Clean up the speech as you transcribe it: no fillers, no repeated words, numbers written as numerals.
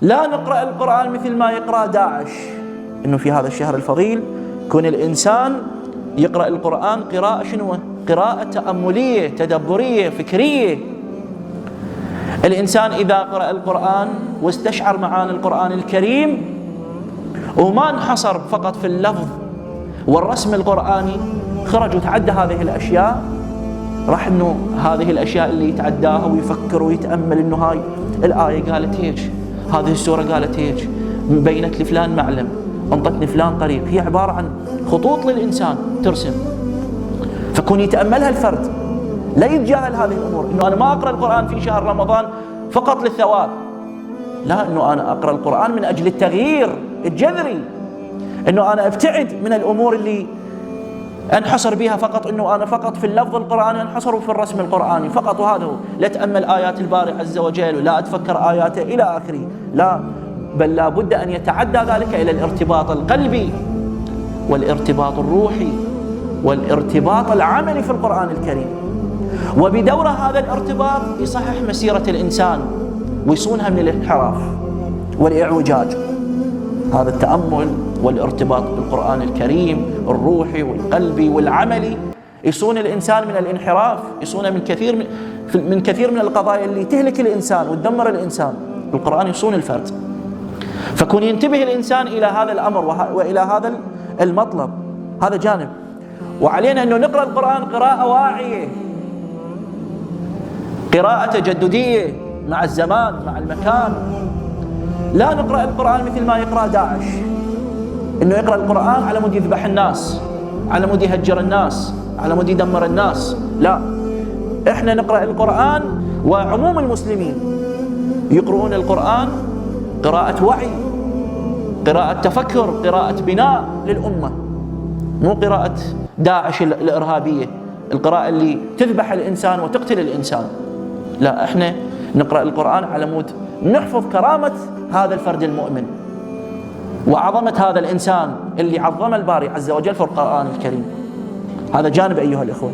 لا نقرأ القرآن مثل ما يقرأ داعش، إنه في هذا الشهر الفضيل يكون الإنسان يقرأ القرآن قراءة شنو؟ قراءة تأملية تدبرية فكرية. الإنسان إذا قرأ القرآن واستشعر معاني القرآن الكريم وما انحصر فقط في اللفظ والرسم القرآني، خرج وتعدى هذه الأشياء، راح إنه هذه الأشياء اللي يتعداها ويفكر ويتأمل إنه هاي الآية قالت هيك، هذه السورة قالت هيك، بينت لفلان معلم، انطتني فلان طريق. هي عبارة عن خطوط للإنسان ترسم، فكون يتأملها الفرد، لا يتجاهل هذه الأمور. إنه أنا ما أقرأ القرآن في شهر رمضان فقط للثواب، لا، إنه أنا أقرأ القرآن من أجل التغيير الجذري، إنه أنا أبتعد من الأمور اللي أنحصر بها فقط، إنه أنا فقط في اللفظ القرآني أنحصر في الرسم القرآني فقط، وهذا هو. لا أتأمل آيات الباري عز وجل ولا أتفكر آياته إلى آخره، لا، بل لا بد أن يتعدى ذلك إلى الارتباط القلبي والارتباط الروحي والارتباط العملي في القرآن الكريم. وبدور هذا الارتباط يصحح مسيرة الإنسان ويصونها من الانحراف والإعوجاج. هذا التأمل والارتباط بالقرآن الكريم الروحي والقلبي والعملي يصون الإنسان من الانحراف، يصونه من كثير من القضايا اللي تهلك الإنسان وتدمر الإنسان. القرآن يصون الفرد، فكون ينتبه الإنسان إلى هذا الأمر وإلى هذا المطلب، هذا جانب. وعلينا أنه نقرأ القرآن قراءة واعية، قراءة تجددية مع الزمان مع المكان. لا نقرأ القرآن مثل ما يقرأ داعش، إنه يقرأ القرآن على مود يذبح الناس، على مود يهجر الناس، على مود يدمر الناس. لا، إحنا نقرأ القرآن وعموم المسلمين يقرؤون القرآن قراءة وعي، قراءة تفكر، قراءة بناء للأمة، مو قراءة داعش الإرهابية، القراءة اللي تذبح الإنسان وتقتل الإنسان. لا، إحنا نقرأ القرآن على مود نحفظ كرامة هذا الفرد المؤمن وعظمة هذا الإنسان اللي عظم الباري عز وجل في القرآن الكريم. هذا جانب أيها الإخوة.